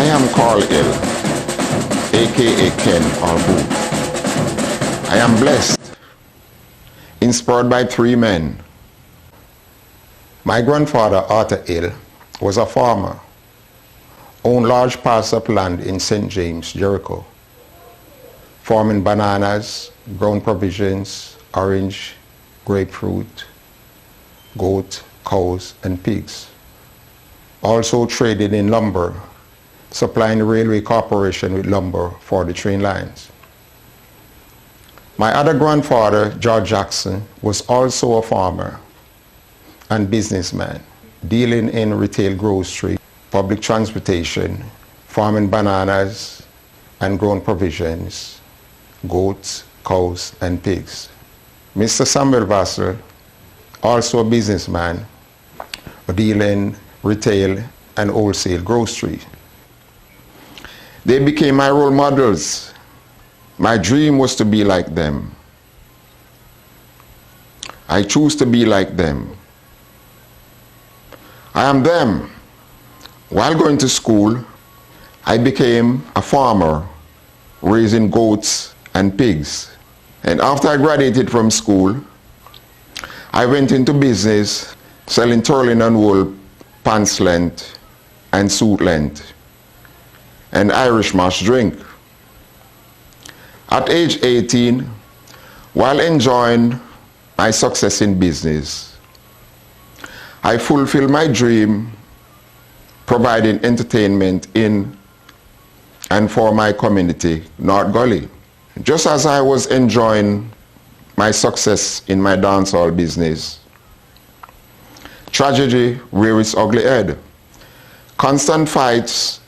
I am Carl Hill, aka Ken or Boo. I am blessed, inspired by three men. My grandfather, Arthur Hill, was a farmer, owned large parts of land in St. James, Jericho, farming bananas, grown provisions, orange, grapefruit, goat, cows, and pigs. Also traded in lumber, supplying the railway corporation with lumber for the train lines. My other grandfather, George Jackson, was also a farmer and businessman, dealing in retail grocery, public transportation, farming bananas and grown provisions, goats, cows, and pigs. Mr. Samuel Vassell, also a businessman, dealing retail and wholesale grocery. They became my role models. My dream was to be like them. I choose to be like them. I am them. While going to school, I became a farmer, raising goats and pigs. And after I graduated from school, I went into business selling turling and wool pants length and suit length and Irish mash drink. At age 18, while enjoying my success in business, I fulfilled my dream providing entertainment in and for my community, North Gully. Just as I was enjoying my success in my dancehall business, tragedy reared its ugly head. Constant fights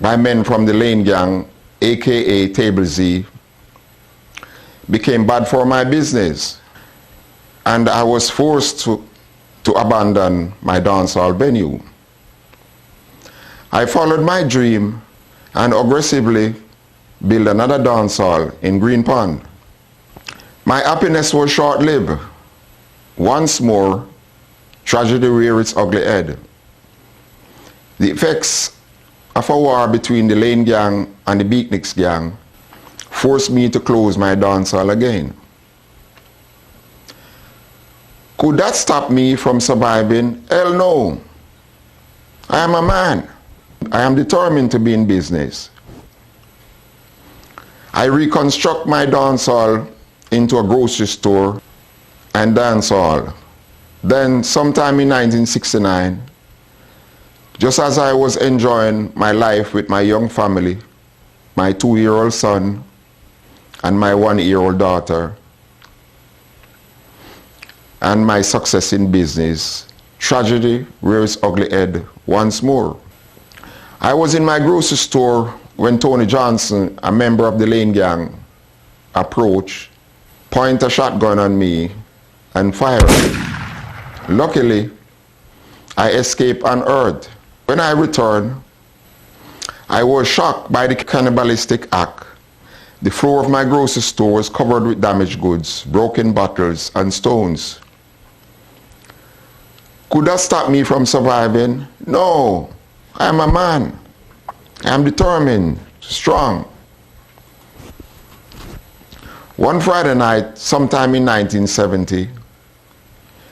by men from the Lane Gang, aka Table Z, became bad for my business, and I was forced to abandon my dancehall venue. I followed my dream and aggressively built another dancehall in Green Pond. My happiness was short-lived. Once more, tragedy reared its ugly head. The effects of a war between the Lane Gang and the Beatniks Gang forced me to close my dancehall again. Could that stop me from surviving? Hell no. I am a man. I am determined to be in business. I reconstruct my dancehall into a grocery store and dancehall. Then sometime in 1969, just as I was enjoying my life with my young family, my 2-year-old son and my 1-year-old daughter, and my success in business, tragedy reared its ugly head once more. I was in my grocery store when Tony Johnson, a member of the Lane Gang, approached, pointed a shotgun on me, and fired. Luckily, I escaped unhurt. When I returned, I was shocked by the cannibalistic act. The floor of my grocery store was covered with damaged goods, broken bottles, and stones. Could that stop me from surviving? No. I am a man. I am determined, strong. One Friday night, sometime in 1970,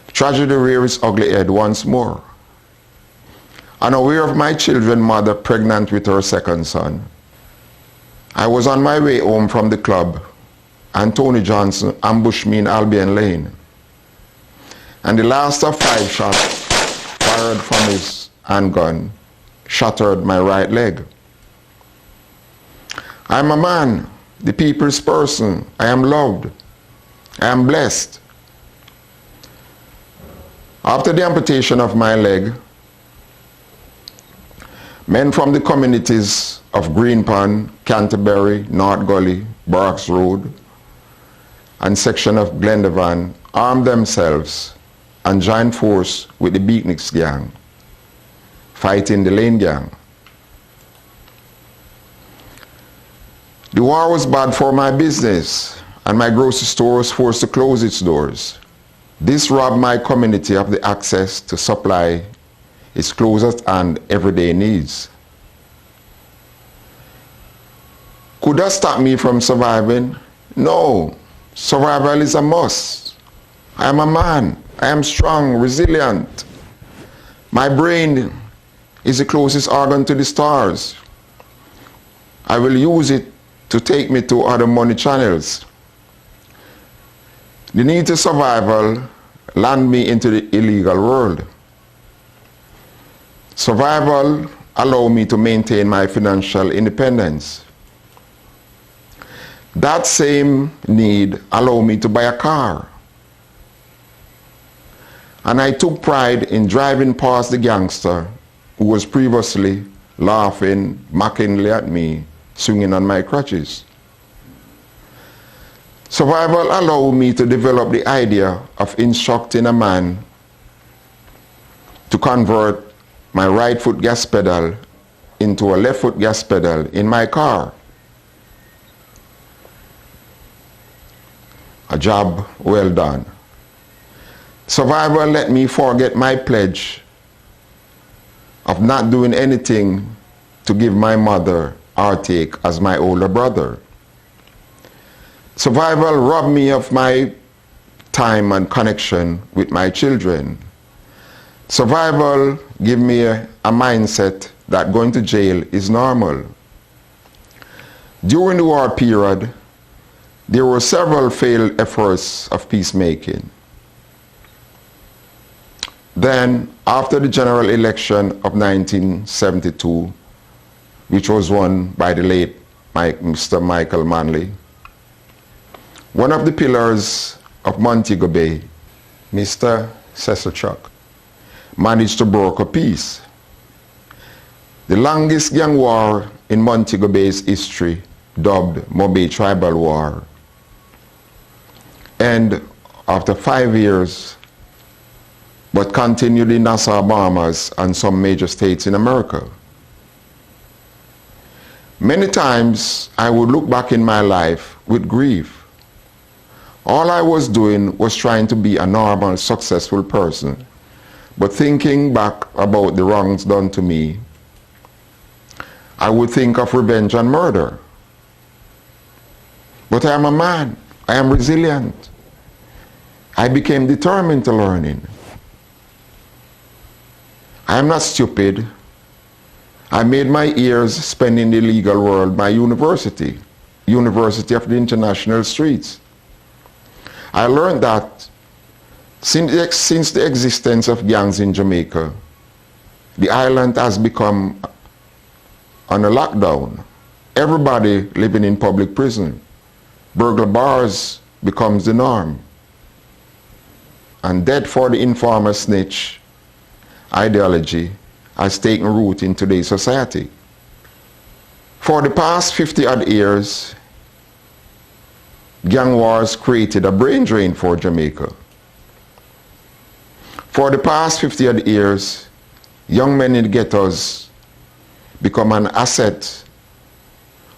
tragedy reared its ugly head once more. Unaware of my children's mother pregnant with her second son, I was on my way home from the club and Tony Johnson ambushed me in Albion Lane. And the last of 5 shots fired from his handgun shattered my right leg. I am a man, the people's person. I am loved. I am blessed. After the amputation of my leg, men from the communities of Green Pond, Canterbury, North Gully, Barracks Road, and section of Glendevan armed themselves and joined force with the Beatniks Gang, fighting the Lane Gang. The war was bad for my business, and my grocery store was forced to close its doors. This robbed my community of the access to supply its closest and everyday needs. Could that stop me from surviving? No. Survival is a must. I am a man. I am strong, resilient. My brain is the closest organ to the stars. I will use it to take me to other money channels. The need to survival land me into the illegal world. Survival allow me to maintain my financial independence. That same need allow me to buy a car. And I took pride in driving past the gangster who was previously laughing mockingly at me, swinging on my crutches. Survival allowed me to develop the idea of instructing a man to convert my right foot gas pedal into a left foot gas pedal in my car. A job well done. Survival let me forget my pledge of not doing anything to give my mother heartache as my older brother. Survival robbed me of my time and connection with my children. Survival gave me a mindset that going to jail is normal. During the war period, there were several failed efforts of peacemaking. Then, after the general election of 1972, which was won by the late Mr. Michael Manley, one of the pillars of Montego Bay, Mr. Sesachuk, managed to broker peace. The longest gang war in Montego Bay's history, dubbed Mobay Tribal War, and after 5 years, but continued in Nassau, Bahamas and some major states in America. Many times I would look back in my life with grief. All I was doing was trying to be a normal, successful person. But thinking back about the wrongs done to me, I would think of revenge and murder. But I am a man. I am resilient. I became determined to learning. I am not stupid. I made my years spend in the legal world my university of the International Streets. I learned that since the existence of gangs in Jamaica, the island has become on a lockdown. Everybody living in public prison. Burglar bars becomes the norm. And death for the informer snitch ideology has taken root in today's society. For the past 50-odd years, gang wars created a brain drain for Jamaica. For the past 50-odd years, young men in the ghettos become an asset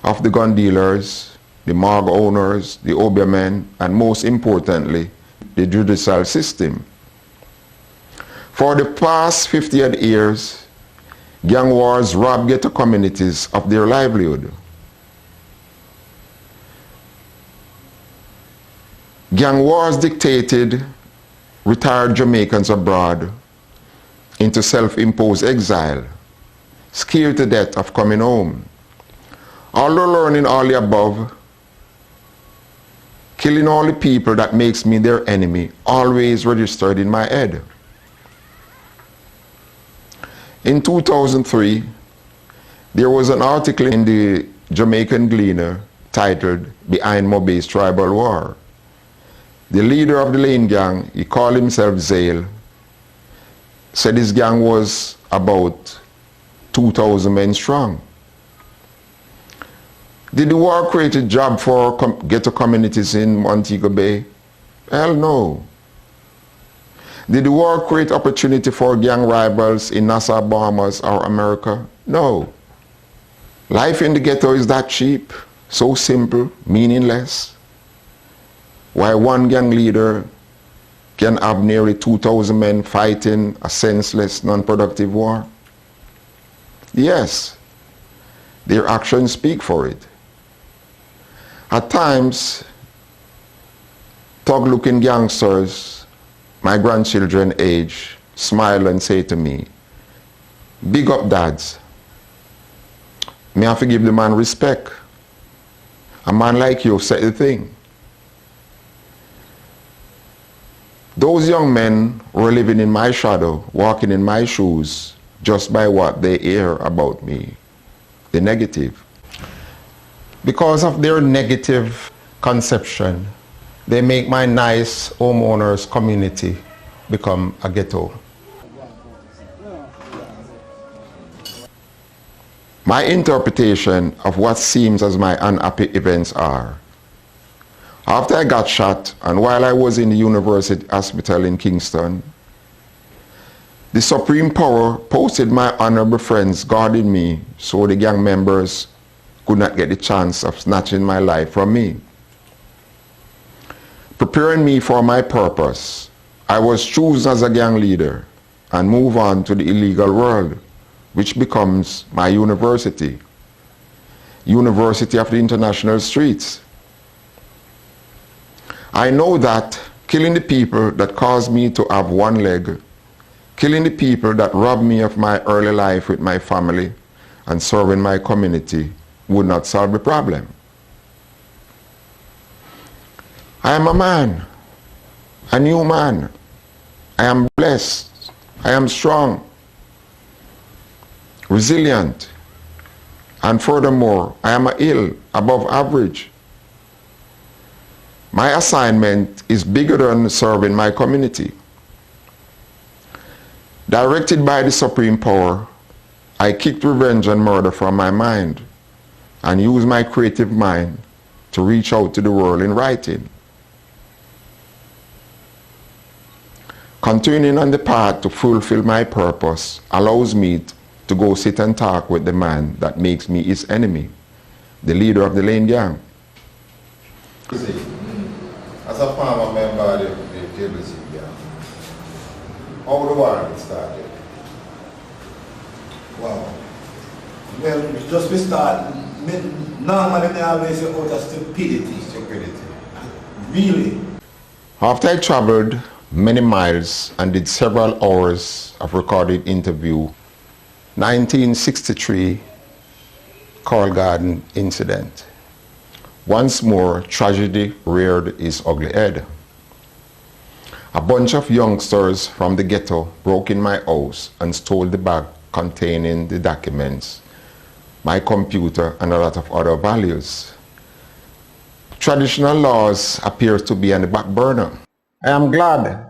of the gun dealers, the morgue owners, the obeah men, and most importantly, the judicial system. For the past 50-odd years, gang wars rob ghetto communities of their livelihood. Gang wars dictated retired Jamaicans abroad into self-imposed exile, scared to death of coming home. Although learning all the above, killing all the people that makes me their enemy always registered in my head. In 2003, there was an article in the Jamaican Gleaner titled "Behind Mobay's Tribal War." The leader of the Lane Gang, he called himself Zale, said his gang was about 2,000 men strong. Did the war create a job for ghetto communities in Montego Bay? Hell no. Did the war create opportunity for gang rivals in Nassau, Bahamas or America? No. Life in the ghetto is that cheap, so simple, meaningless. Why one gang leader can have nearly 2,000 men fighting a senseless, non-productive war? Yes, their actions speak for it. At times, thug-looking gangsters, my grandchildren age, smile and say to me, "Big up, dads." Me have to give the man respect. A man like you said the thing. Those young men were living in my shadow, walking in my shoes, just by what they hear about me, the negative. Because of their negative conception, they make my nice homeowners community become a ghetto. My interpretation of what seems as my unhappy events are: after I got shot and while I was in the university hospital in Kingston, the Supreme Power posted my honorable friends guarding me so the gang members could not get the chance of snatching my life from me. Preparing me for my purpose, I was chosen as a gang leader and move on to the illegal world, which becomes my university, University of the International Streets. I know that killing the people that caused me to have one leg, killing the people that robbed me of my early life with my family and serving my community would not solve the problem. I am a man, a new man. I am blessed. I am strong, resilient, and furthermore, I am ill, above average. My assignment is bigger than serving my community. Directed by the Supreme Power, I kicked revenge and murder from my mind and used my creative mind to reach out to the world in writing. Continuing on the path to fulfill my purpose allows me to go sit and talk with the man that makes me his enemy, the leader of the Lane Gang. As a former member of the JBC gang, how the war started? Wow. Well, just we start, normally they always say out of stupidity. Stupidity. Really? After I traveled many miles and did several hours of recorded interview, 1963 Coral Garden incident. Once more, tragedy reared its ugly head. A bunch of youngsters from the ghetto broke in my house and stole the bag containing the documents, my computer, and a lot of other values. Traditional laws appear to be on the back burner. I am glad.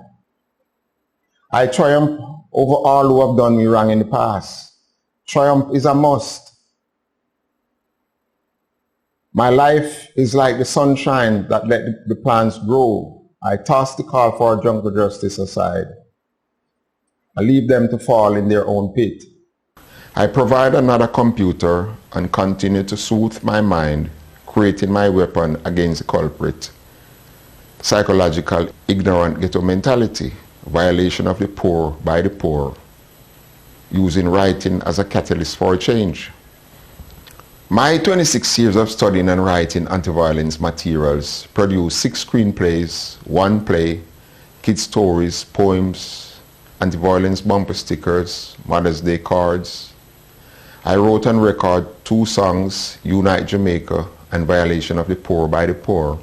I triumph over all who have done me wrong in the past. Triumph is a must. My life is like the sunshine that let the plants grow. I toss the call for jungle justice aside. I leave them to fall in their own pit. I provide another computer and continue to soothe my mind, creating my weapon against the culprit. Psychological, ignorant ghetto mentality, violation of the poor by the poor, using writing as a catalyst for change. My 26 years of studying and writing anti-violence materials produced 6 screenplays, 1 play, kid stories, poems, anti-violence bumper stickers, Mother's Day cards. I wrote and recorded 2 songs, Unite Jamaica and Violation of the Poor by the Poor.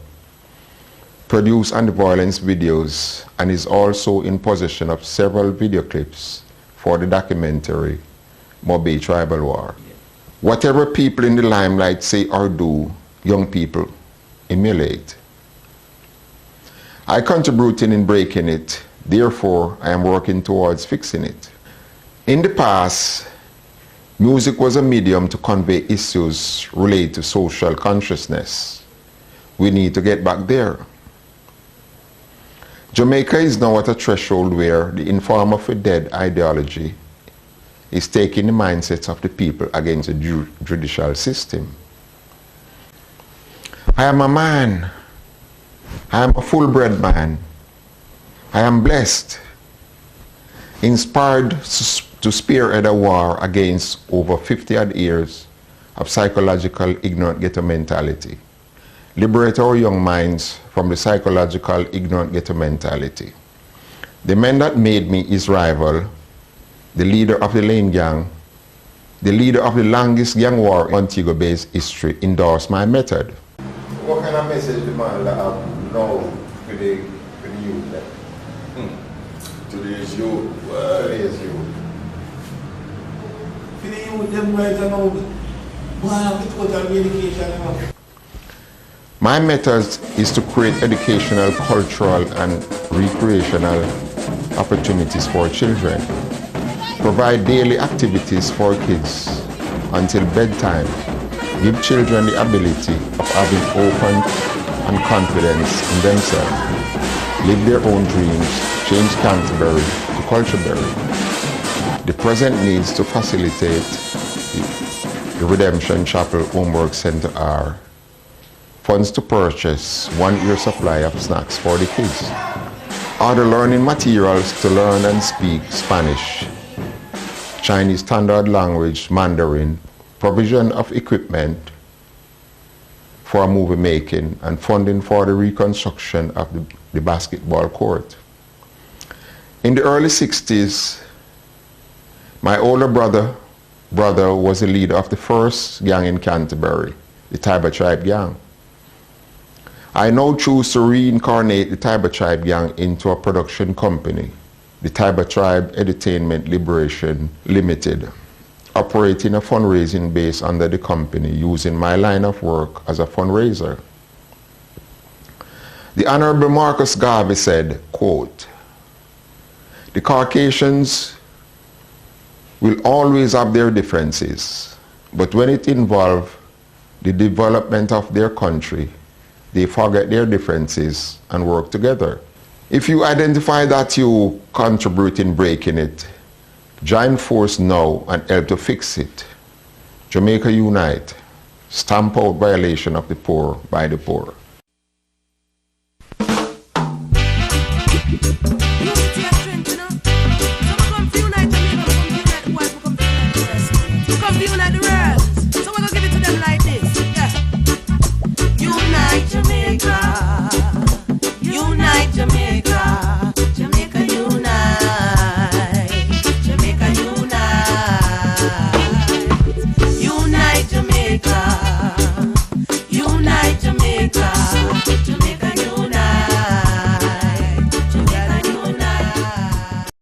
Produced anti-violence videos and is also in possession of several video clips for the documentary Mobe Tribal War. Whatever people in the limelight say or do, young people emulate. I contributed in breaking it, therefore I am working towards fixing it. In the past, music was a medium to convey issues related to social consciousness. We need to get back there. Jamaica is now at a threshold where the inform of a dead ideology is taking the mindsets of the people against the judicial system. I am a man. I am a full-bred man. I am blessed, inspired to spearhead a war against over 50 odd years of psychological ignorant ghetto mentality. Liberate our young minds from the psychological ignorant ghetto mentality. The man that made me his rival, the leader of the Lane Gang, the leader of the longest gang war in Montego-based history, endorsed my method. What kind of message the man have now for the youth then? Today's youth. Today's youth. For the youth, them right now, wow, it's total education. My method is to create educational, cultural, and recreational opportunities for children. Provide daily activities for kids until bedtime. Give children the ability of having open and confidence in themselves. Live their own dreams. Change Canterbury to Cultureberry. The present needs to facilitate the Redemption Chapel Homework Center are funds to purchase 1 year supply of snacks for the kids. Other learning materials to learn and speak Spanish, Chinese Standard Language, Mandarin, provision of equipment for movie making, and funding for the reconstruction of the basketball court. In the early 60s, my older brother was the leader of the first gang in Canterbury, the Tiber Tribe Gang. I now choose to reincarnate the Tiber Tribe Gang into a production company, the Tiber Tribe Entertainment Liberation Limited, operating a fundraising base under the company using my line of work as a fundraiser. The Honorable Marcus Garvey said, quote, "The Caucasians will always have their differences, but when it involves the development of their country, they forget their differences and work together." If you identify that you contribute in breaking it, join force now and help to fix it. Jamaica unite. Stamp out violation of the poor by the poor.